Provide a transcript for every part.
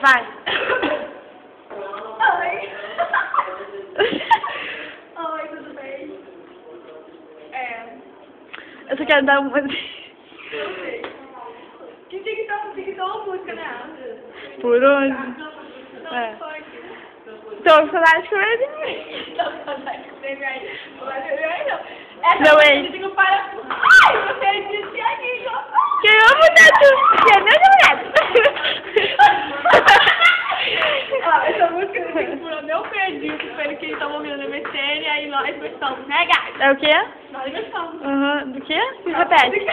Vai. Oi. Oi, tudo bem? Eu só quero dar uma... Eu sei. Que tem que dar uma música, né? Por onde? É. Então, saudade com ele. Não, é. Ai, você disse aqui, Que eu amo tanto. Que é meu namorado. Essa música tem que furar meu perdido, pelo que eles estavam ouvindo na MSN, e aí nós gostamos, né, gata? É o quê? Nós gostamos. Uhum. Do quê? Repete.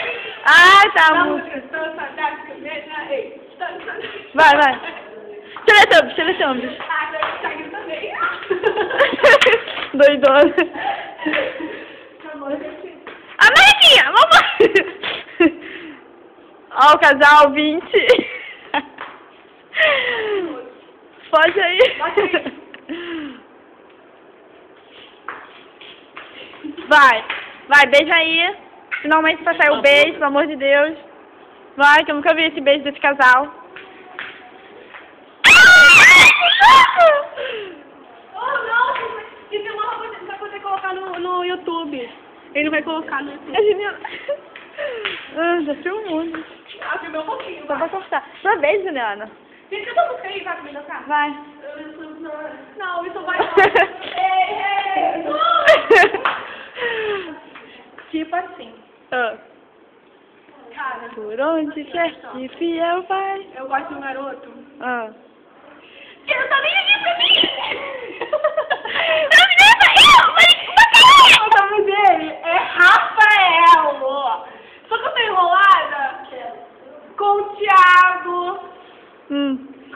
Ah, tá. A música, estou saudade com ei, estou saudade. Vai. Teletubbies. Ah, tá aqui também. Doidona. A Mariquinha, vamos. Ó, o casal 20. Pode aí. Vai, beija aí. Finalmente vai sair o beijo, pelo amor de Deus. Vai, que eu nunca vi esse beijo desse casal. Oh, não! Isso é uma coisa que vai poder colocar no YouTube. Ele não vai colocar no YouTube. É genial. Já filmou. Ah, filmei um pouquinho. Só pra cortar. Sua vez, Juliana. Gente, canta a música aí, vai me dançar? Vai. Não, isso vai. Tipo assim. Cara, Por onde quer que fiel vai. eu gosto de um garoto. Que não tá nem ali pra mim! O nome dele é Rafael! Só que eu tô enrolada com o Thiago.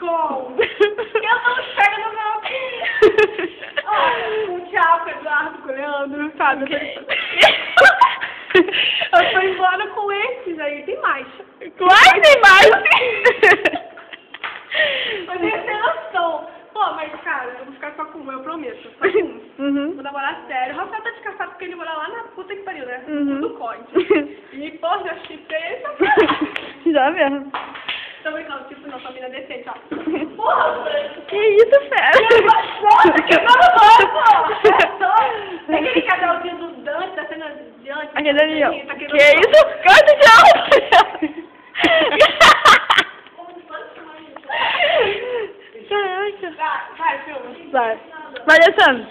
Com. Eu não pego no meu. Olha, com o Thiago, com o Eduardo, com o Leandro, sabe? Eu tô embora com esses aí, tem mais. Claro que tem mais. Mas tem essa noção. Pô, mas cara, eu vou ficar só com um, eu prometo. Só com um. Vou namorar sério. O Rafael tá descansado porque ele mora lá na puta que pariu, né? Do código. E, pô, já chipei ele. Já mesmo. Tô brincando, tipo, não, família decente, ó. Porra! Que isso, fera? Nossa, que pô! Tem aquele casalzinho do Dante, da cena de antes. Aquele ali, ó. Tá Que isso? Canta de alto! Caraca. Vai, filma. Vai, Alessandro.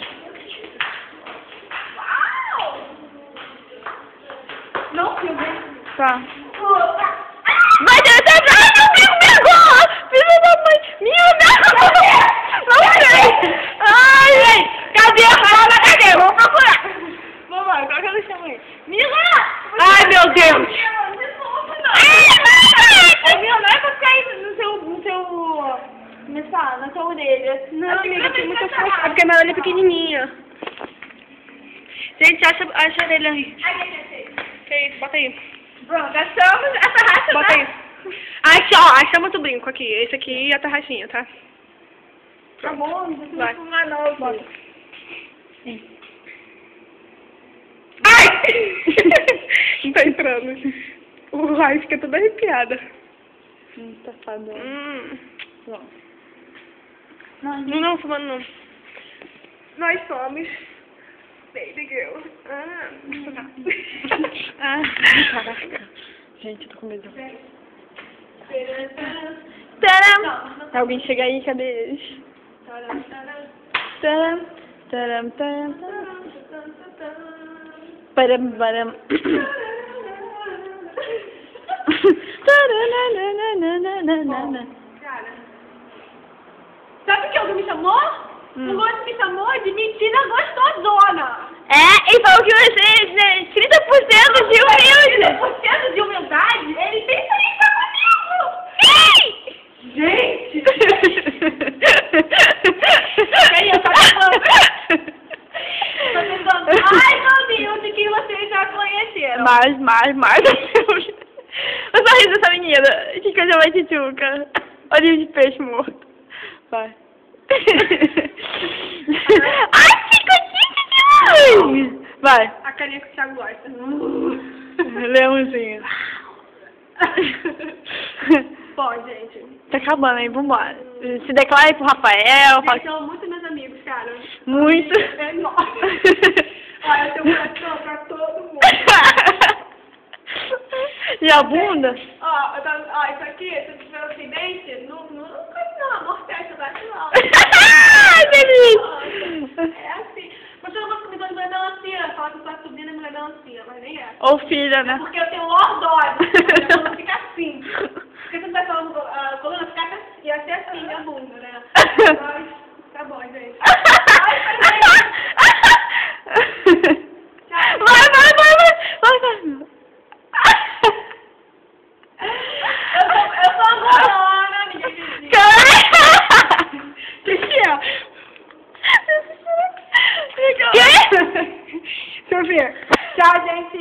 Uau! Não filme. Tá. Vai tentar pra meu agora! Filho da mãe! Minha Não sei! Ai, gente! Cadê a palavra? Cadê? Vamos procurar! Vamos lá, qual que eu chamo aí? Ai, meu Deus! Não é pra ficar aí na sua orelha. Não, amiga, tem muita força. É porque a minha orelha é pequenininha. Gente, acha a orelha aí. Que isso? Bota aí. Pronto, achamos essa raça. Bota aí. Aqui, ó, achamos o brinco aqui. Esse aqui é a tarraxinha, tá? Tá bom, não Vai. fumar não. Bota. Ai! Não tá entrando. O raio fica toda arrepiada. Safado. Não, fumando não. Nós somos Baby Girl. Caraca. Gente, eu tô com medo. Taram! Alguém chega aí, cadê eles? Taram, taram, taram, taram. Param. Cara, sabe o que alguém me chamou? O Gosto me chamou de mentira gostosona. É, e falou que você tem 30% de humilde. 30% de humildade? Ele pensa em estar comigo. Gente! Quem eu tô pensando, mais humilde que vocês já conheceram. Mais. O sorriso dessa menina. Que coisa mais tchutchuca. Olhinho de peixe morto. Vai. Ai, que coisinha demais! Vai. A carinha que o Thiago gosta. Leãozinho. Bom, gente. Tá acabando aí, vambora. Se declare pro Rafael. Eles são muito meus amigos, cara. Muito. É nóis. Olha, eu tenho um coração pra todo mundo. E a bunda? Ó, isso aqui, se tiver um acidente, não amortece, vai não. Ai, delícia! É assim. Mas eu não vou comer mulher melancia, falar que eu sou a sobrinha da mulher melancia, mas nem é. Ou filha, né? Porque eu tenho lordose, a coluna fica assim. Porque se não tivesse a coluna, ia ser assim, minha bunda, né? Mas, tá bom, gente. Vai. Eu sou angolana, ninguém me diz. Que é? Que? Deixa eu ver. Tchau, gente.